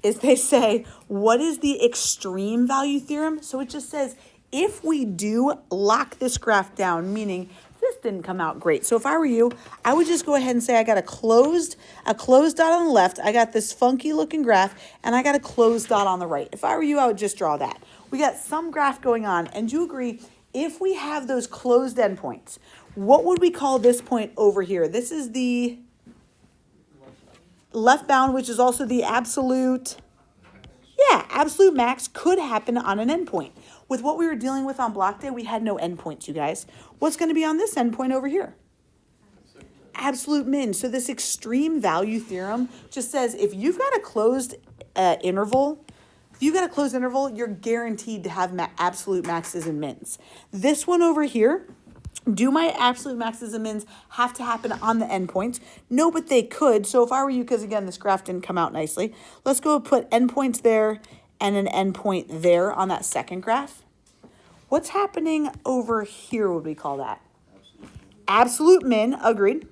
is they say, what is the extreme value theorem? So it just says, if we do lock this graph down, meaning this didn't come out great. So if I were you, I would just go ahead and say I got a closed dot on the left. I got this funky looking graph, and I got a closed dot on the right. If I were you, I would just draw that. We got some graph going on, and do you agree, if we have those closed endpoints, what would we call this point over here? This is the left bound, which is also the absolute, absolute max could happen on an endpoint. With what we were dealing with on block day, we had no endpoints, you guys. What's going to be on this endpoint over here? Absolute min. So this extreme value theorem just says if you've got a closed interval, you're guaranteed to have absolute maxes and mins. This one over here, do my absolute maxes and mins have to happen on the endpoints? No, but they could. So if I were you, because again, this graph didn't come out nicely, let's go put endpoints there and an endpoint there on that second graph. What's happening over here would we call that? Absolute min, agreed.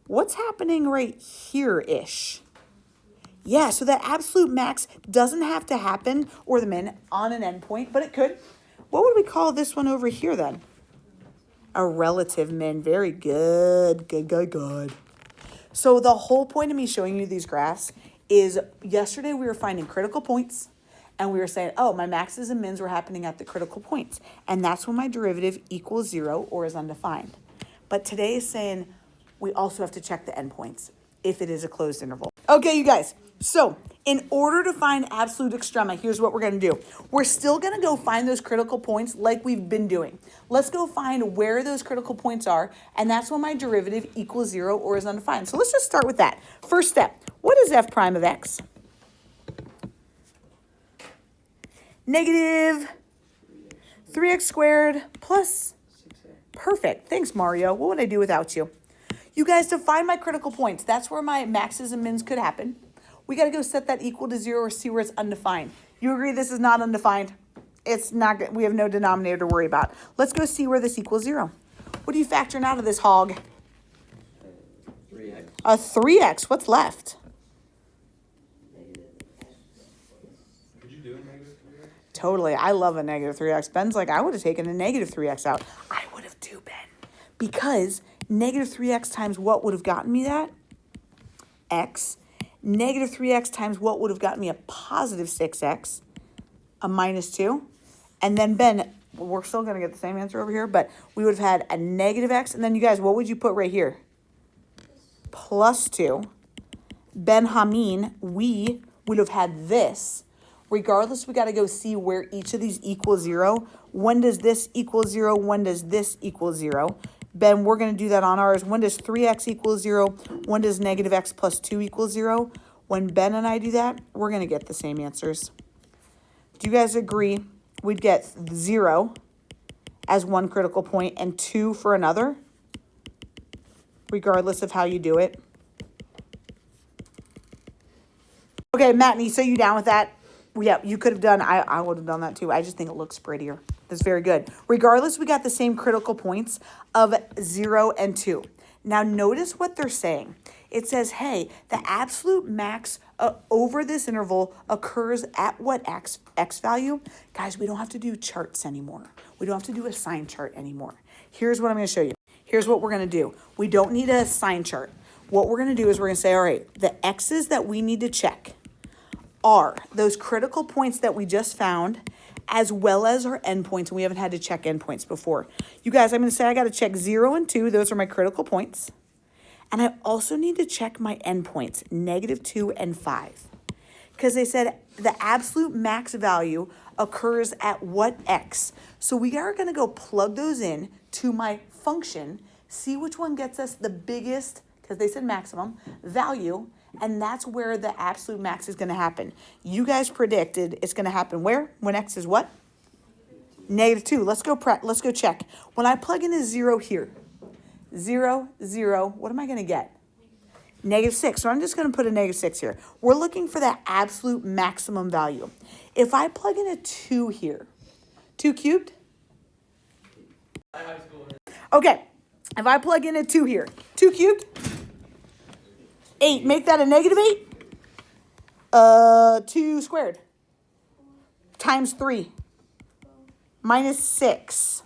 What's happening right here-ish? Yeah, so that absolute max doesn't have to happen, or the min, on an endpoint, but it could. What would we call this one over here then? A relative min. Very good. Good. So the whole point of me showing you these graphs is yesterday we were finding critical points, and we were saying, oh, my maxes and mins were happening at the critical points, and that's when my derivative equals 0 or is undefined. But today is saying we also have to check the endpoints if it is a closed interval. Okay, you guys. So in order to find absolute extrema, here's what we're going to do. We're still going to go find those critical points like we've been doing. Let's go find where those critical points are, and that's when my derivative equals 0 or is undefined. So let's just start with that. First step, what is f prime of x? Negative 3x squared plus 6x. Perfect. Thanks, Mario. What would I do without you? You guys, to find my critical points, that's where my maxes and mins could happen. We got to go set that equal to 0 or see where it's undefined. You agree this is not undefined? It's not, we have no denominator to worry about. Let's go see where this equals 0. What are you factoring out of this hog? 3x. A 3x. What's left? Could you do a negative 3x? Totally. I love a negative 3x. Ben's like, I would have taken a negative 3x out. I would have too, Ben. Because negative 3x times what would have gotten me that? X. Negative 3x times what would have gotten me a positive 6x? A minus 2. And then, Ben, we're still going to get the same answer over here, but we would have had a negative x. And then, you guys, what would you put right here? Plus 2. Ben Hameen, we would have had this. Regardless, we got to go see where each of these equals 0. When does this equal 0? When does this equal 0? Ben, we're going to do that on ours. When does 3x equal 0? When does negative x plus 2 equal 0? When Ben and I do that, we're going to get the same answers. Do you guys agree we'd get 0 as one critical point and 2 for another, regardless of how you do it? Okay, Mattney, so you down with that? Yeah, you could have done, I would have done that too. I just think it looks prettier. That's very good. Regardless, we got the same critical points of 0 and 2. Now notice what they're saying. It says, hey, the absolute max over this interval occurs at what x value? Guys, we don't have to do charts anymore. We don't have to do a sign chart anymore. Here's what I'm going to show you. Here's what we're going to do. We don't need a sign chart. What we're going to do is we're going to say, all right, the x's that we need to check are those critical points that we just found, as well as our endpoints, and we haven't had to check endpoints before. You guys, I'm going to say I got to check 0 and 2. Those are my critical points. And I also need to check my endpoints, negative 2 and 5. Because they said the absolute max value occurs at what x? So we are going to go plug those in to my function, see which one gets us the biggest, because they said maximum, value, and that's where the absolute max is going to happen. You guys predicted it's going to happen where? When x is what? Negative 2. Let's go check. When I plug in a 0 here, 0, 0, what am I going to get? Negative 6. So I'm just going to put a negative 6 here. We're looking for that absolute maximum value. If I plug in a 2 here, 2 cubed? Okay. If I plug in a 2 here, 2 cubed? 8. Make that a negative 8? 2 squared times 3 minus 6.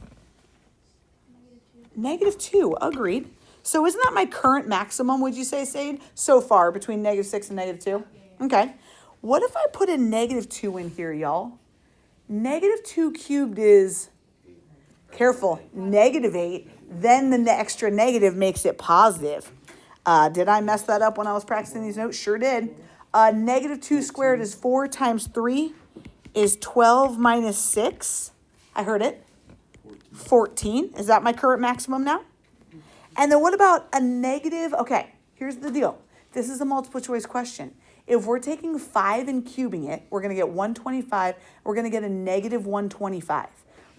-2, agreed. So isn't that my current maximum, would you say, Sade, so far between -6 and -2? Okay. What if I put a -2 in here, y'all? -2 cubed is, careful, -8. Then the extra negative makes it positive. Did I mess that up when I was practicing these notes? Sure did. -2 squared is 4 times 3 is 12 minus 6. I heard it. 14. Is that my current maximum now? And then what about a negative? Okay, here's the deal. This is a multiple choice question. If we're taking 5 and cubing it, we're going to get 125. We're going to get a -125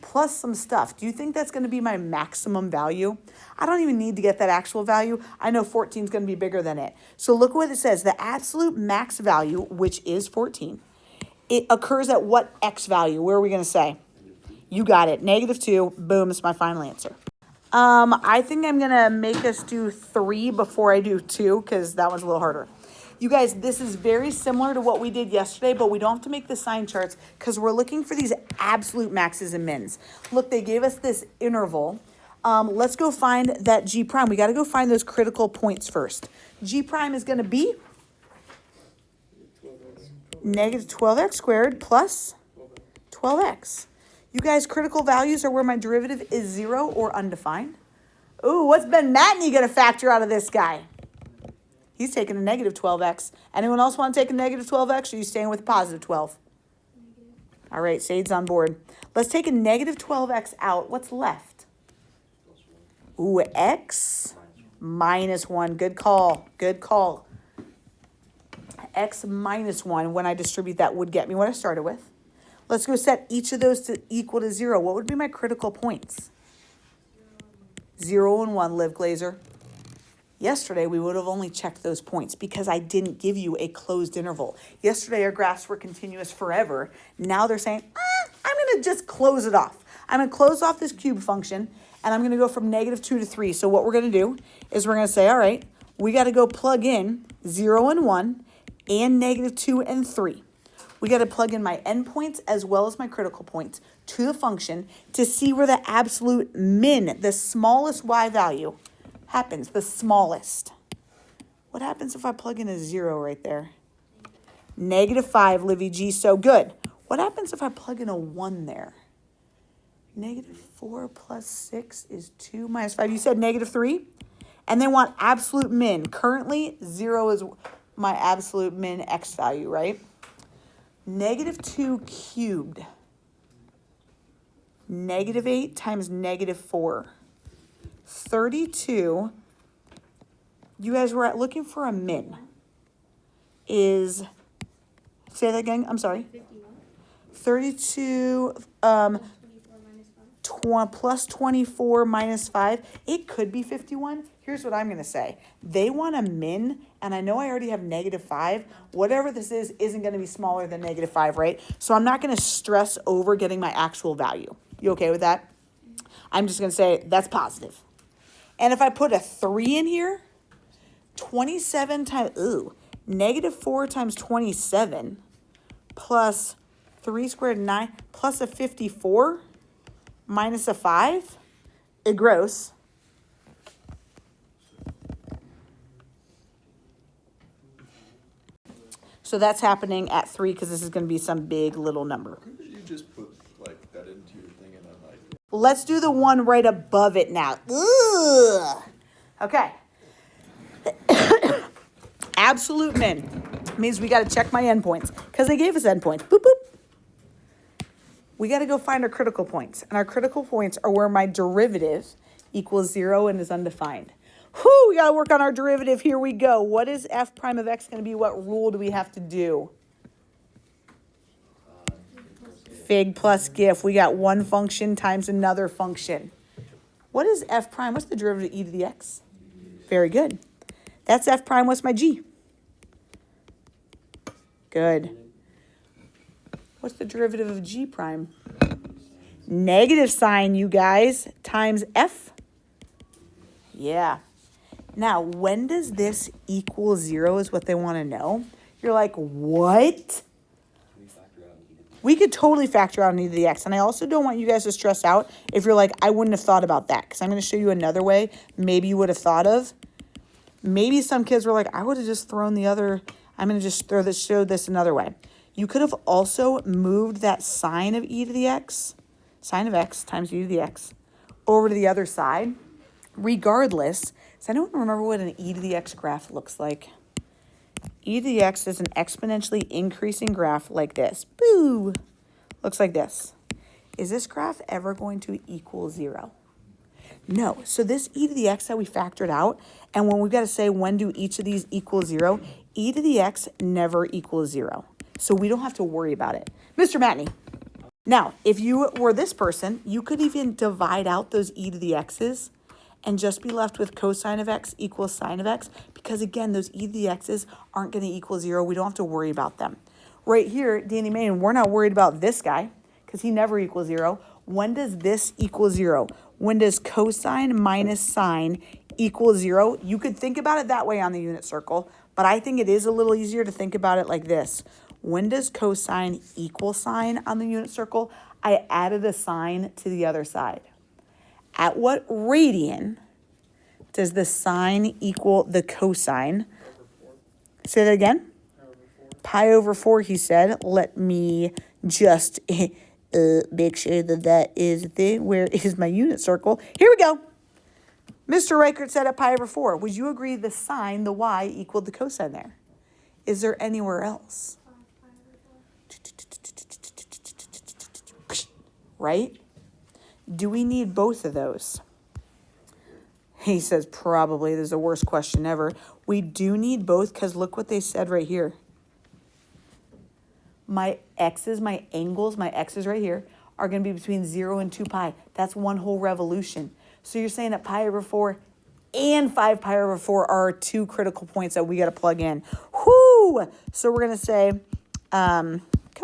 plus some stuff. Do you think that's going to be my maximum value? I don't even need to get that actual value. I know 14 is going to be bigger than it. So look what it says. The absolute max value, which is 14, it occurs at what x value? Where are we going to say? You got it. -2. Boom. It's my final answer. I think I'm going to make us do 3 before I do 2 because that one's a little harder. You guys, this is very similar to what we did yesterday, but we don't have to make the sign charts because we're looking for these absolute maxes and mins. Look, they gave us this interval. Let's go find that G prime. We got to go find those critical points first. G prime is going to be -12x squared plus 12x. You guys, critical values are where my derivative is 0 or undefined. Ooh, what's Ben Matney going to factor out of this guy? He's taking a -12x. Anyone else want to take a -12x, or are you staying with positive 12? All right, Sade's on board. Let's take a -12x out. What's left? Ooh, x minus 1. Good call. Good call. X minus 1, when I distribute that, would get me what I started with. Let's go set each of those to equal to 0. What would be my critical points? 0 and 1, Liv Glazer. Yesterday, we would have only checked those points because I didn't give you a closed interval. Yesterday, our graphs were continuous forever. Now they're saying, I'm going to just close it off. I'm going to close off this cube function, and I'm going to go from -2 to 3. So what we're going to do is we're going to say, all right, we got to go plug in 0 and 1 and -2 and 3. We got to plug in my endpoints as well as my critical points to the function to see where the absolute min, the smallest y value, happens, the smallest. What happens if I plug in a 0 right there? -5, Livy G, so good. What happens if I plug in a 1 there? -4 plus 6 is 2 minus 5. You said -3? And they want absolute min. Currently, 0 is my absolute min x value, right? -2 cubed. -8 times -4. 32. You guys were looking for a min. Is, say that again, I'm sorry. 32 plus 24 minus 5. It could be 51. Here's what I'm going to say. They want a min, and I know I already have -5. Whatever this is isn't going to be smaller than -5, right? So I'm not going to stress over getting my actual value. You okay with that? I'm just going to say that's positive. And if I put a 3 in here, 27 times, -4 times 27 plus 3 squared 9 plus a 54 minus a 5, gross. So that's happening at 3 because this is going to be some big little number. Couldn't you just put like that into your thing and I'm like... Let's do the one right above it now. Ugh. Okay. Absolute min means we got to check my endpoints because they gave us endpoints. Boop, boop. We got to go find our critical points. And our critical points are where my derivative equals 0 and is undefined. Whew, we got to work on our derivative. Here we go. What is f prime of x going to be? What rule do we have to do? Fig plus gif. We got one function times another function. What is f prime? What's the derivative of e to the x? Very good. That's f prime. What's my g? Good. What's the derivative of g prime? Negative sign, you guys, times f. Yeah. Now, when does this equal 0 is what they want to know. You're like, what? We could totally factor out an e to the x. And I also don't want you guys to stress out if you're like, I wouldn't have thought about that. Because I'm going to show you another way maybe you would have thought of. Maybe some kids were like, I would have just thrown the other. I'm going to just show this another way. You could have also moved that sign of e to the x, sign of x times e to the x, over to the other side. Regardless, so I don't remember what an e to the x graph looks like. E to the x is an exponentially increasing graph like this. Boo! Looks like this. Is this graph ever going to equal 0? No. So this e to the x that we factored out, and when we've got to say when do each of these equal 0, e to the x never equals 0. So we don't have to worry about it. Mr. Matney. Now, if you were this person, you could even divide out those e to the x's and just be left with cosine of x equals sine of x, because again, those e to the x's aren't going to equal 0. We don't have to worry about them. Right here, Danny Main, we're not worried about this guy because he never equals 0. When does this equal 0? When does cosine minus sine equal 0? You could think about it that way on the unit circle, but I think it is a little easier to think about it like this. When does cosine equal sine on the unit circle? I added a sine to the other side. At what radian does the sine equal the cosine? Say that again. Pi over 4, he said. Let me just make sure that that is the thing. Where is my unit circle? Here we go. Mr. Reichert said at pi over 4. Would you agree the sine, the y, equaled the cosine there? Is there anywhere else? Right? Do we need both of those? He says probably. This is the worst question ever. We do need both because look what they said right here. My x's, my angles, my x's right here are going to be between 0 and 2 pi. That's one whole revolution. So you're saying that pi over 4 and 5 pi over 4 are 2 critical points that we got to plug in. Whoo! So we're going to say, come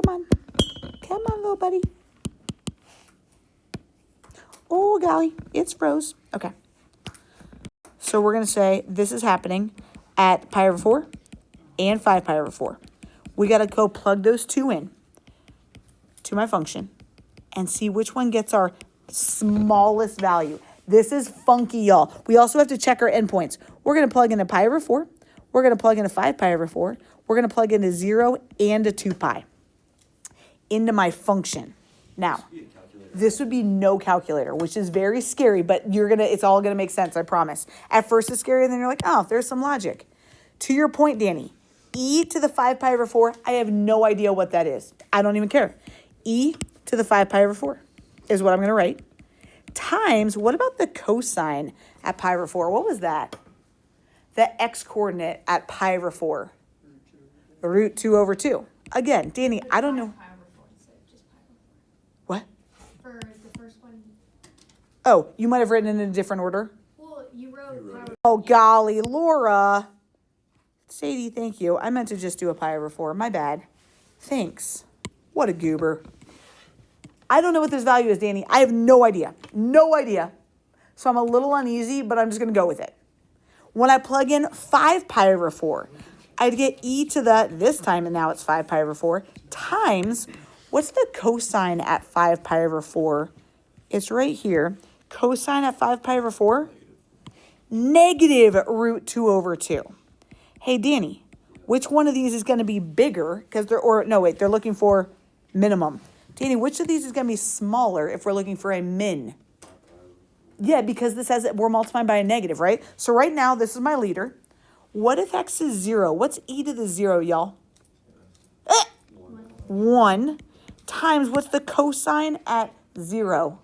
on, little buddy. Oh, golly, it's froze. Okay. So we're going to say this is happening at pi over 4 and 5 pi over 4. We got to go plug those 2 in to my function and see which one gets our smallest value. This is funky, y'all. We also have to check our endpoints. We're going to plug into pi over 4. We're going to plug into 5 pi over 4. We're going to plug into 0 and a 2 pi into my function. Now, this would be no calculator, which is very scary, but it's all gonna make sense, I promise. At first it's scary, and then you're like, oh, there's some logic. To your point, Danny, e to the 5 pi over 4, I have no idea what that is. I don't even care. E to the 5 pi over 4 is what I'm gonna write. Times, what about the cosine at pi over 4? What was that? The x coordinate at pi over 4. Root 2 over 2. Again, Danny, I don't know. What? For the first one. Oh, you might have written it in a different order. Well, you wrote. Oh, golly, Laura. Sadie, thank you. I meant to just do a pi over 4. My bad. Thanks. What a goober. I don't know what this value is, Danny. I have no idea. No idea. So I'm a little uneasy, but I'm just going to go with it. When I plug in 5 pi over 4, I'd get e to the, this time, and now it's 5 pi over 4, times, what's the cosine at 5 pi over 4? It's right here. Cosine at 5 pi over 4? Negative root 2 over 2. Hey, Danny, which one of these is going to be bigger? Because they're looking for minimum. Danny, which of these is going to be smaller if we're looking for a min? Yeah, because this has, we're multiplying by a negative, right? So right now, this is my leader. What if x is 0? What's e to the 0, y'all? 1 times, what's the cosine at 0?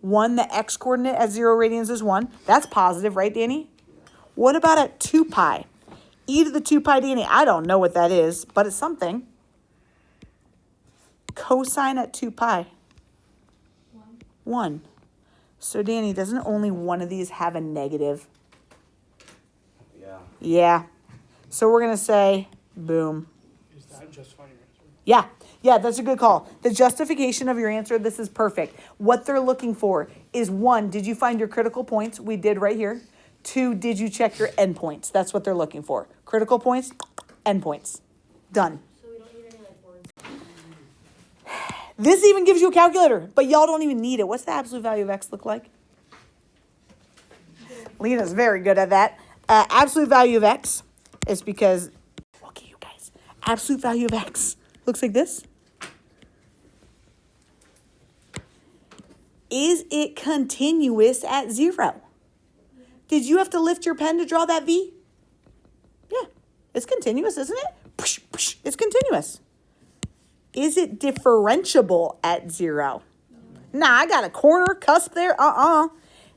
1, the x coordinate at 0 radians is 1. That's positive, right, Danny? What about at 2 pi? E to the 2 pi, Danny, I don't know what that is, but it's something. Cosine at 2 pi? 1. So, Danny, doesn't only one of these have a negative? Yeah. So we're going to say, boom. Is that justifying your answer? Yeah. Yeah, that's a good call. The justification of your answer, this is perfect. What they're looking for is 1, did you find your critical points? We did right here. 2, did you check your endpoints? That's what they're looking for. Critical points, endpoints. Done. So we don't need any like words. This even gives you a calculator, but y'all don't even need it. What's the absolute value of x look like? Lena's very good at that. Absolute value of x is because, look at you guys, absolute value of x looks like this. Is it continuous at 0? Did you have to lift your pen to draw that V? Yeah, it's continuous, isn't it? It's continuous. Is it differentiable at 0? Nah, I got a corner cusp there.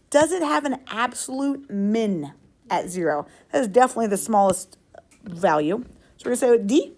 Does it have an absolute min at 0? That is definitely the smallest value. So we're going to say D.